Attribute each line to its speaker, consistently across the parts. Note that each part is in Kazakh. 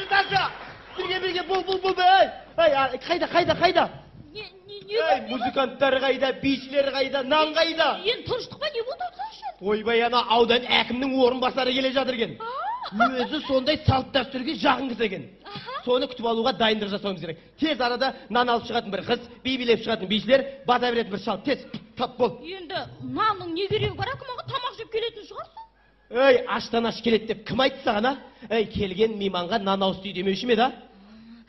Speaker 1: Taşa. Birge bul be. Ay kayda. Ey muzikantlar kayda, biyçiler kayda, nan kayda.
Speaker 2: Ен тыныштықпа не болды Саша?
Speaker 1: Ойбай ана аудан әкімнің орынбасары келе жатыр екен. Өзі сондай салт дәстүрге жақын кісі екен. Соны күтіп алуға дайындық жасауымыз керек. Тез арада нан алып шығатын бір қыз, би билеп шығатын бишілер, бата беретін бір шал. Тез тап бол.
Speaker 2: Енді нанның не керегі бар, акымаға тамақ жеп келетін шығарсың?
Speaker 1: Ей, аштан аш келеді деп кім айтты саған, а? Ей, келген мейманға нан ауысты демеуші ме еді, а?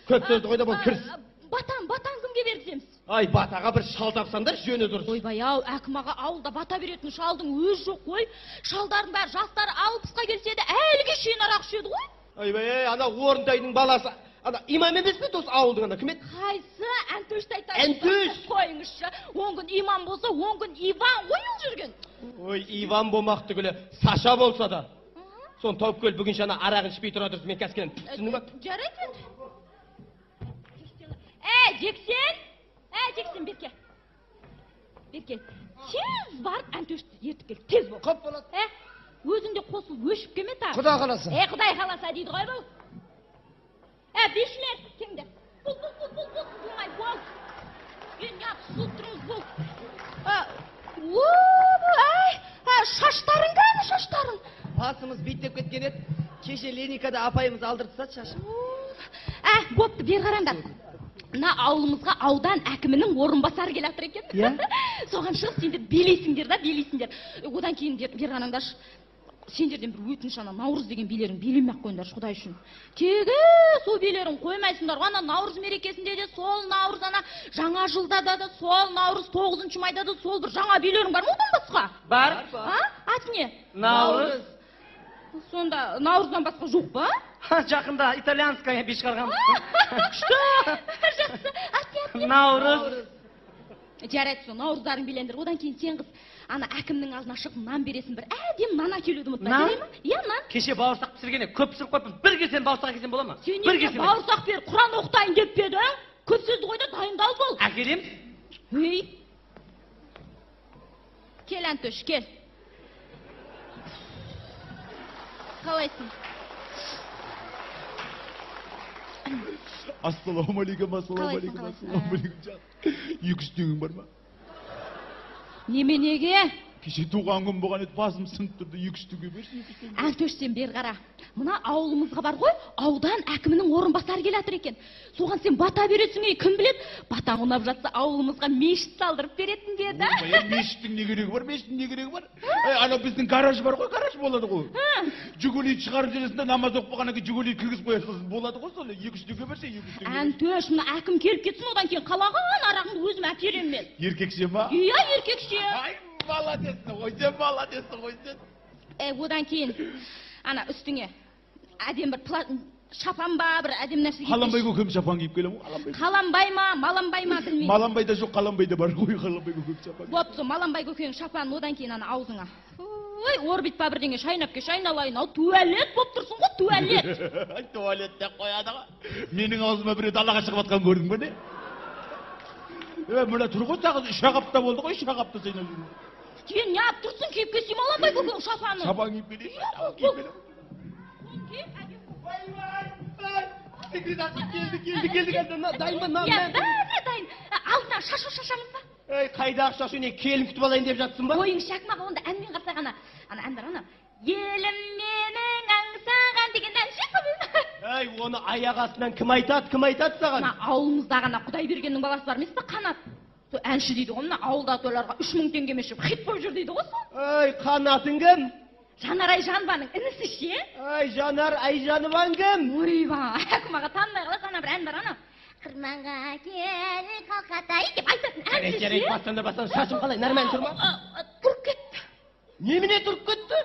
Speaker 1: Көп сөзді қойда бол, кіріс.
Speaker 2: Батан кімге бердіміз?
Speaker 1: Ай, батаға бір шал тапсаңдар, жөні дұрыс.
Speaker 2: Ойбай ау, әкімаға ауылда бата беретін шалдың өз жоқ қой. Шалдардың бәрі жастары 60-қа келсе де әліге шейін арақ ішеді ғой.
Speaker 1: Ойбай, ана орындайдың баласы. Ана имам емес пе дос ауылдың ана кім еді?
Speaker 2: Қайсы? Әнтөшті айтады.
Speaker 1: Әнтөш!
Speaker 2: Қойыңызшы. 10 күн имам болса, 10 күн Иван ойыл жүрген.
Speaker 1: Ой, Иван болмақ түгілі, Саша болса да. Соны тауып көл, бүгін шана арағын ішпей тұра тұрсын, мен кәскенен түсінің бақ.
Speaker 2: Жарайды енді. Жексен, берке. Тез барып әнтөшті ертіп кел, тез бол.
Speaker 1: Қап болады.
Speaker 2: Өзіңде қосыл өшіп кеме та.
Speaker 1: Құдай қаласа.
Speaker 2: Құдай қаласа дейді ғой бұл. Бишілер, кеңдер. Бұл, болмай, бол. Енді сұлып тұрыңыз бол. Шаштарың қаны, шаштарың?
Speaker 3: Басымыз биттеп кеткен еді. Кеше Леникада апайымыз алдыртса шашын.
Speaker 2: Бопты, бер қараңдар. Мына ауылымызға аудан әкімінің орынбасары келе жатыр екен. Соған шығып сендер билейсіңдер. Одан кейін бер қараңдаршы. Сендерден бір өтініш, ана Наурыз деген билерін билемей-ақ қойыңдаршы, Құдай үшін. Теге сол билерін қоймайсыңдар. Ана Наурыз мерекесінде де сол Наурыз, ана жаңа жылда да сол Наурыз, 9 майда да сол бір жаңа билерің бар ма одан басқа?
Speaker 3: Бар.
Speaker 2: Аты не?
Speaker 3: Наурыз.
Speaker 2: Сонда Наурыздан басқа жоқ па?
Speaker 3: Жақында итальянская би шығарғанбыз.
Speaker 2: Что? Жақсы. Аты
Speaker 3: Наурыз.
Speaker 2: Жарайды, сол Наурыздарын билендір. Одан кейін сен қыз ана әкімнің алдына шығып нан бересің, бір әдем нан әкелуді ұмытпа.
Speaker 3: Нан?
Speaker 2: Нан.
Speaker 3: Кеше бауырсақ пісіргенде көп пісіріп қойыппыз. Bir келсем бауырсақ әкелсем бола ма?
Speaker 2: Сен неге бауырсақ бер, Құран оқытайын деп пе еді? Көп сөзді қойда дайындал бол.
Speaker 3: Әкелеміз.
Speaker 2: Кел, Әнтөш, кел. Қалайсың?
Speaker 4: Ассалаумалейкум. Екі үстеңің бар ма?
Speaker 2: Неменеге?
Speaker 4: Кеше туған күн болған еді, басым сынып тұрды, екі үстіңге берші.
Speaker 2: Әнтөш, сен бер қара. Мына ауылымызға бар ғой, аудан әкімінің орынбасары келе жатыр екен. Соған сен бата бересің, кім біледі? Батаң ұнап жатса ауылымызға мешіт салдырып беретін деді.
Speaker 4: Мешіттің не керегі бар? Ана біздің гараж бар ғой, гараж болады ғой. Жүгелейді шығарып жүресінде, намаз оқып болғаннан кейін жүгелейді кіргізіп қоясың, болады ғой соны. Екі үстіңге берші, екі үстіңге.
Speaker 2: Әнтөш, мына әкім келіп кетсін, одан кейін қалаған арағыңды өзім әперем мен.
Speaker 4: Еркекше ма?
Speaker 2: Иә, еркекше.
Speaker 4: Молодецсің ғой сен.
Speaker 2: Одан кейін ана үстіңе әдем бір шапан ба, бір әдем нәрсе киіп.
Speaker 4: Қаланбай көкем шапан киіп келем ғой.
Speaker 2: Қаланбай ма, маланбай ма білмеймін.
Speaker 4: Маланбай да жоқ, қаланбай да бар ғой, қаланбай көкем шапан.
Speaker 2: Бопты, маланбай көкең шапан, одан кейін ана аузыңа. Ой, орбит па бірдеңе шайнап кеш, айналайын ал, туалет боп тұрсың ғой, туалет.
Speaker 4: Туалет деп қояды ғой. Менің аузыма бір рет алаға шығып атқан көрдің бе не? Мына тұр ғой, тағы үш ағапта болды ғой, үш ағапта сайнап жүрмін.
Speaker 2: Сен не ап тұрсың, киіп келсем аланбай көкең шапаны.
Speaker 4: Шапан киіп келейін.
Speaker 1: Келді. Дайын ба, нан?
Speaker 2: Дайын. Алдына шашу шашамыз ба?
Speaker 1: Қайда шашу, не келін күтіп алайын деп жатсың ба?
Speaker 2: Ойың шақмаға, онда әнмен қарсақ ана әндар ана. Елім менің аңсаған деген ән шақы.
Speaker 1: Оны аяқ астынан кім айтады саған?
Speaker 2: Ауылымызда ғана Құдайбергеннің баласы бар емес пе, Қанат? Әнші дейді ғой, мына ауылда тойларға 3000 теңге мешіп хит болып жүр дейді ғой сол.
Speaker 1: Қанатын кім?
Speaker 2: Жанар Айжанованың інісі ше?
Speaker 1: Жанар Айжанова кім?
Speaker 2: Ойба, әкімаға танымай қаласың, ана бір ән бар ана. Қырманға кел қалқатай деп айтатын әнші ше?
Speaker 1: Жарайды, бастан шашым қалай, нәрмен тұрма?
Speaker 2: Тұрып кетті.
Speaker 1: Немене тұрып кетті?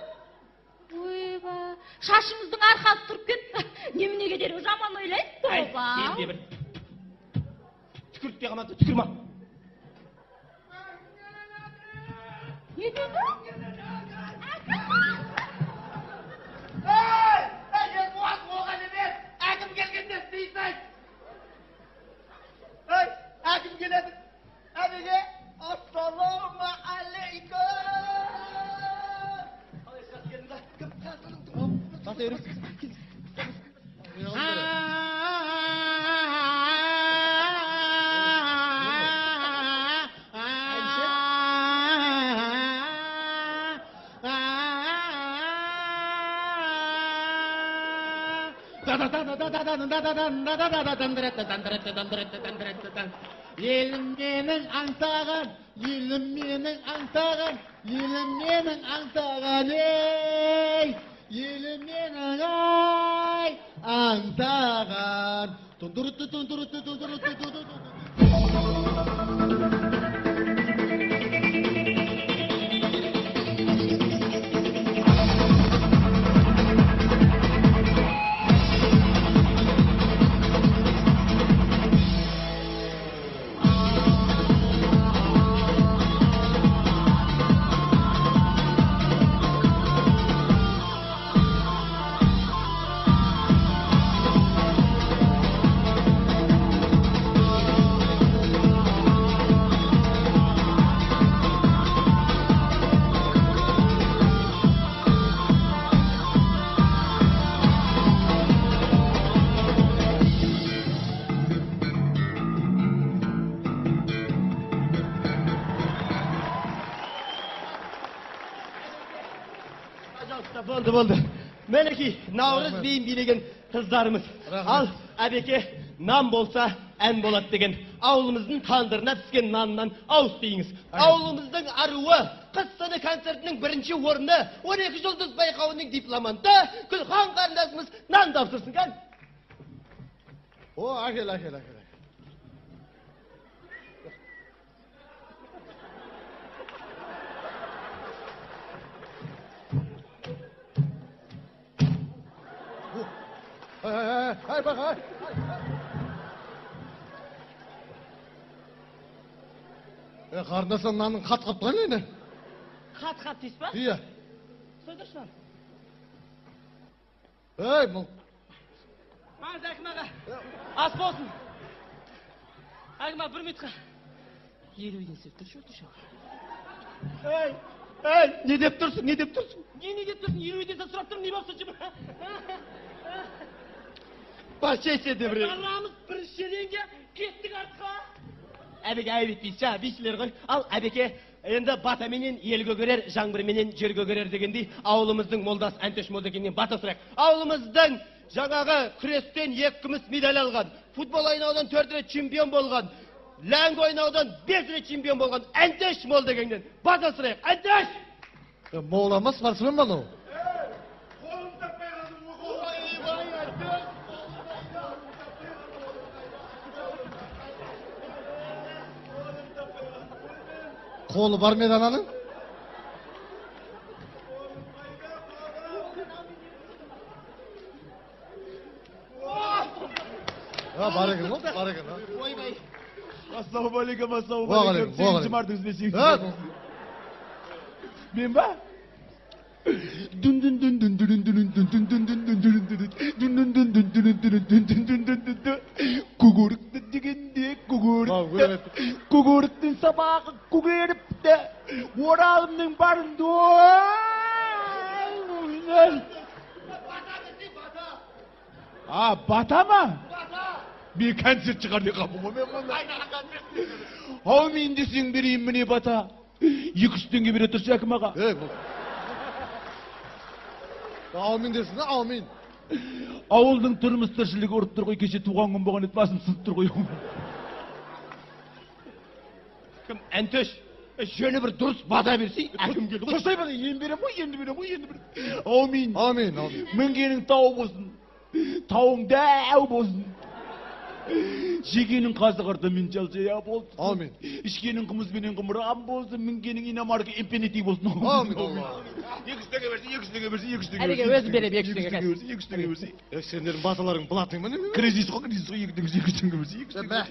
Speaker 2: Ойба, шашымыздың арқасы тұрып кетті. Неменеге дереу жаман ойлайсың тоба?
Speaker 1: Сен де бір түкіріп те қамады, түкірма.
Speaker 2: Не деді?
Speaker 1: Оған емес, әкім келгенде істейсің айт. Әкім келеді. Әбеге, ассалама алейкум. Қалай шаш келдің ба? Кім? Баса өрім.
Speaker 4: Елім менің аңсаған, елім менің аңсаған, елім менің аңсаған, ей! Елім менің ай, аңсаған.
Speaker 1: Болды. Мінекей, Наурыз биін билеген қыздарымыз. Ал, әбеке, нан болса, ән болады деген. Ауылымыздың тандырына түскен наннан ауыспейіңіз. Ауылымыздың аруы, қыз сыны концертінің бірінші орны, 12 жұлдыз байқауының дипломанты, Күлхан қарындасымыз нан тапсырсын, кән?
Speaker 4: О, әкел. Hay bak hay. Қарындасың нанның қат қапқан не?
Speaker 1: Қат дейсіз ба?
Speaker 4: Иә.
Speaker 1: Сөндірші.
Speaker 4: Ей, бұл.
Speaker 1: Әкім аға, ас болсын. Әкім аға, 1 минутқа. 50 үйден сеп тұршы. Не деп тұрсың? Не деп тұрсың? 50 үйден сұрап тұрмын, не болсын жібір? Башесе де біреу.
Speaker 3: Арамыз біріншеденге кеттік артқа.
Speaker 1: Әбеке әйбетпейсіз, бейшілер ғой. Ал әбеке, енді батаменен елге көрер, жаңбырменен жерге көрер дегендей, ауылымыздың молдасы Әнтеш Молдекеннен бата сұрайық. Ауылымыздың жаңағы күрестен 2 күміс медаль алған, футбол ойнаудан 4 рет чемпион болған, ләңгі ойнаудан 5 рет чемпион болған Әнтеш Молдекеннен бата сұрайық. Әнтеш!
Speaker 4: Молама спортсмен ба ну? Қолы бар ма еді ананың? Бар екен ғой, бар екен.
Speaker 1: Ойбай.
Speaker 4: Ассалаумағалейкум.
Speaker 5: Сегізінші март өзіне 8. Мен ба? Күгірікті дегенде күгіріктің сабағы күгеріпті оралымның барында бата ма? Мен концерт шығарды қапы ғой мен ау мен десең берейін міне бата 200 теңге бере тұршы әкім аға.
Speaker 4: Аумин десін, аумин.
Speaker 5: Ауылдың тұрмыс тіршілігі ұрып тұр ғой, кеше туған күн болған еді, басым сынып тұр ғой.
Speaker 1: Кім, Әнтеш, жөні бір дұрыс бата берсей, әкім келді ғой.
Speaker 5: Қосай бада, енді берем ғой. Аумин.
Speaker 4: Аумин.
Speaker 5: Мінгенің тау болсын, тауың дәу болсын. Жегенің қазығырды мен жалжая болсын.
Speaker 4: Amin.
Speaker 5: İşkenin kımızbenin kımırağım bolsun, mingenin inamarka empeneti bolsun.
Speaker 4: Amin.
Speaker 5: Yekістege versin.
Speaker 1: Әбеке өзі беріп екістеге
Speaker 5: versin.
Speaker 4: Сендердің баталарың бұлатың ба не?
Speaker 5: Кредит қой, екістеге versin.
Speaker 4: Бә.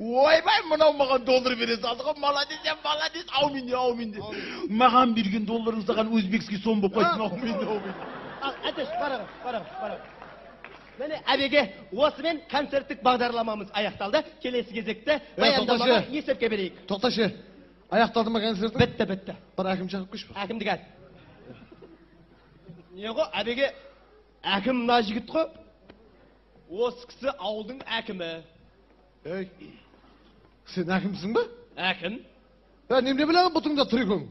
Speaker 5: Ойбай, мынау маған доллар бере салды ғой, молодец, аумин де. Маған берген долларың саған өзбекский сом болып қайтсын, аумин.
Speaker 1: Әтеш, бара. Міне, әбеке, осымен концерттік бағдарламамыз аяқталды. Келесі кезекте баяндамаға есепке берейік.
Speaker 4: Тоқташы, аяқталды ма концерттің?
Speaker 1: Бітті.
Speaker 4: Бір әкім шақып көш ба?
Speaker 1: Әкімді кәл. Не ғой, әбеке, әкім мына жігіт қой. Осы кісі ауылдың әкімі.
Speaker 4: Ей, сен әкімсің ба?
Speaker 1: Әкім?
Speaker 4: Немде білемін бұтыңда тұрекің?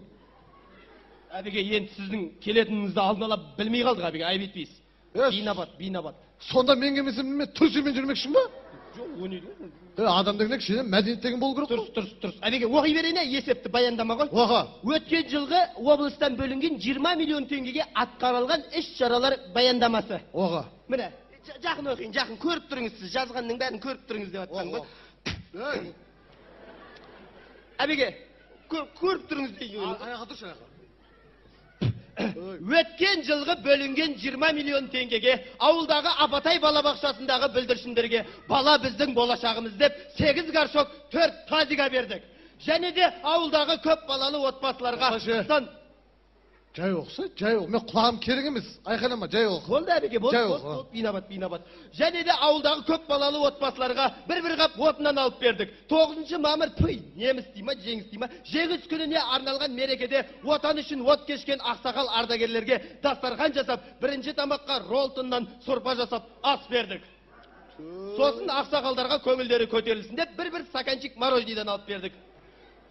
Speaker 1: Әбеке, енді сіздің келетініңізді алдын ала білмей қалдық, әбеке, айып етпейсіз. Бейнабат.
Speaker 6: Сонда мен келмесем неме түрсемен жүрмекшің ба?
Speaker 1: Жоқ, о не деген?
Speaker 6: Адам деген кішкене мәдениет деген болу керек қой.
Speaker 1: Тұрыс. Әбеке, оқи берейін, есепті баяндама ғой.
Speaker 6: Оға.
Speaker 1: Өткен жылғы облыстан бөлінген 20 миллион теңгеге атқарылған іс-шаралар баяндамасы.
Speaker 6: Оға.
Speaker 1: Міне, жақын оқиын, жақын көріп тұрыңыз сіз, жазғанның бәрін көріп тұрыңыз деп атқан ғой. Әбеке, көріп тұрыңыз дейін.
Speaker 6: Аяға тұршы аяға.
Speaker 1: Өткен жылғы бөлінген 20 миллион теңгеге ауылдағы Апатай балабақшасындағы бүлдіршіндерге бала біздің болашағымыз деп 8 гаршок 4 тазига бердік. Және де ауылдағы көп балалы отбасыларға
Speaker 6: Жай оқса, жай оқ. Мен құлағым керек емес. Айқайлама, жай оқ.
Speaker 1: Болды әбеке, болды. Бейнабат. Және де ауылдағы көп балалы отбасыларға бір қап отынан алып бердік. 9 мамыр неміс дейма, жеңіс дейма, жеңіс күніне арналған мерекеде отан үшін от кешкен ақсақал ардагерлерге дастархан жасап, бірінші тамаққа ролтоннан сорпа жасап ас бердік. Сосын ақсақалдарға көңілдері көтерілсін деп бір стаканчик мороженеден алып бердік.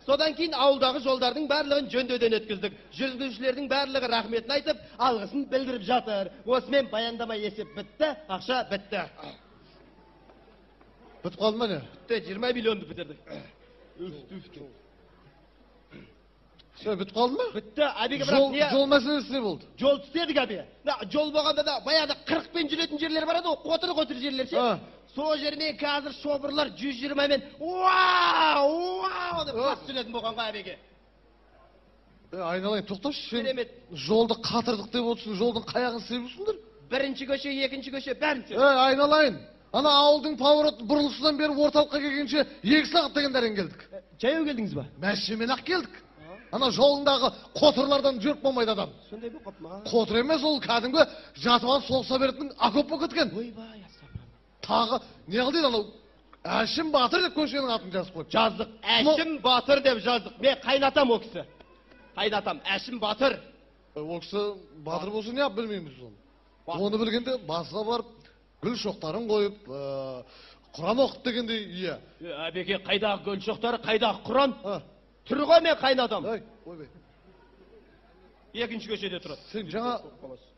Speaker 1: Содан кейін ауылдағы жолдардың барлығын жөндеуден өткіздік. Жүргізушілердің барлығы рахметін айтып, алғысын білдіріп жатыр. Осымен баяндама есеп бітті, ақша бітті.
Speaker 6: Бітіп қалды ма не?
Speaker 1: Бітті, 20 миллионды бітірдік.
Speaker 6: Все, бітіп қалды ма?
Speaker 1: Бітті, әбеке бірақ не?
Speaker 6: Жол мәселесі не болды?
Speaker 1: Жол істедік әбе. Жол болғанда да баяғыда 40-пен жүретін жерлер бар еді, қотыр жерлер ше. Сол жермен қазір шобырлар 120-мен вау деп бас жүретін болған ғой әбеке.
Speaker 6: Айналайын, тоқташы.
Speaker 1: Керемет.
Speaker 6: Жолды қатырдық деп отырсың, жолдың қаяғын себусыңдар?
Speaker 1: Бірінші көше, екінші көше, бәрін сеп.
Speaker 6: Айналайын. Ана ауылдың поворот бұрылысынан бері орталыққа келгенше 2 сағат дегендерін келдік.
Speaker 1: Жаяу келдіңіз ба?
Speaker 6: Мәшімен ақ келдік. Ана жолындағы қотырлардан жүріп болмайды адам.
Speaker 1: Сондай болып қап ма?
Speaker 6: Қотыр емес, ол кәдімгі жатып алып соғыса беретін окоп болып кеткен.
Speaker 1: Ойбай,
Speaker 6: Тағы не қыл дейді анау? Әшім Батыр деп көшенің атын жазып қойып.
Speaker 1: Жаздық. Әшім Батыр деп жаздық. Мен қайнатам о кісі. Қайнатам, Әшім Батыр.
Speaker 6: Ол кісі Батыр болсын не білмейміз оны. Оны білгенде басына барып, гүл шоқтарын қойып, Құран оқып дегенде иә.
Speaker 1: Әбеке, қайдағы гүл шоқтары, қайдағы Құран? Тұр ғой мен қайнатам.
Speaker 6: Ойбай.
Speaker 1: Екінші көшеде тұрады.
Speaker 6: Сен жаңа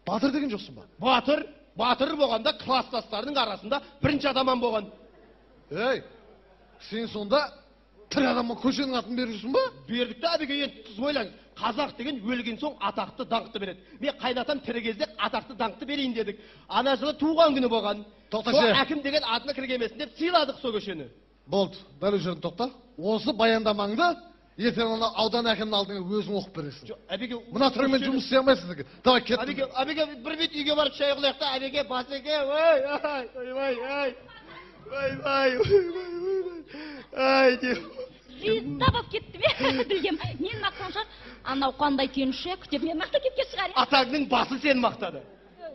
Speaker 6: Батыр деген жоқсың ба?
Speaker 1: Батыр болғанда класстастардың арасында бірінші адаман болған.
Speaker 6: Сен сонда тірі адамға көшенің атын берушісің ба?
Speaker 1: Бердік та әбеке, енді тұз ойлаңыз. Қазақ деген өлген соң атақты даңқты береді. Мен қайнатам тірі кезде атақты даңқты берейін дедік. Ана жылы туған күні болған. Сол әкім деген атына кіргемесін деп сыйладық сол көшені.
Speaker 6: Болды, дәл жерін тоқта. Осы баяндамаңды ертең аудан әкімнің алдыңа өзің оқып бересің. Мына түрмен жұмыс істей алмайсың. Давай кеттім.
Speaker 1: Әбеке, бір бет үйге барып шай қылайық та, әбеке, басеке, ой, деп.
Speaker 2: Риза болып кетті ме? Білгем, мен мақтанша, анау қандай түйінші күтіп, мен мақта кеткен шығар.
Speaker 1: Атаңның басы сен мақтады.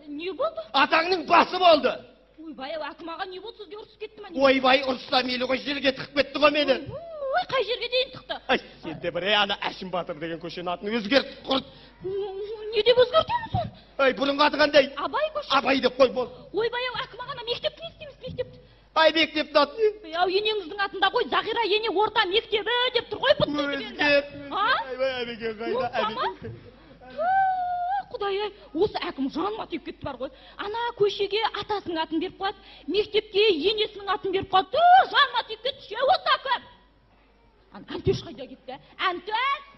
Speaker 2: Не болды?
Speaker 1: Атаңның басы болды.
Speaker 2: Ойбай, әкім аға не болды, сізге ұрысып кетті ма?
Speaker 1: Ойбай, ұрысса мейлі ғой, жерге тықып кетті ғой мені.
Speaker 2: Ой, қай жерге дейін тықты?
Speaker 1: Ай, сен де бір, ана Әшім Батыр деген көшенің атын өзгерт құрт.
Speaker 2: Не деп өзгертеміз оны?
Speaker 1: Ай, бұның аты қандай?
Speaker 2: Абай көші.
Speaker 1: Абай деп қой, бол.
Speaker 2: Ойбай, әкім ағана мектепті не істейміз, мектепті?
Speaker 1: Ай, мектепті атын.
Speaker 2: Ау, енеңіздің атында қой, Зағира ене орта мектебі деп тұр ғой, бұттың
Speaker 1: өзгерт. Айбай, әбеке, қайда, әбеке.
Speaker 2: Құдай-ай, осы әкім жаныма тиіп кетті бар ғой. Ана көшеге атасының атын беріп қояды, мектепке енесінің атын беріп қояды. Жаныма тиіп кетті, ше, осы әкім. Әнтөш қайда кетті? Әнтөш!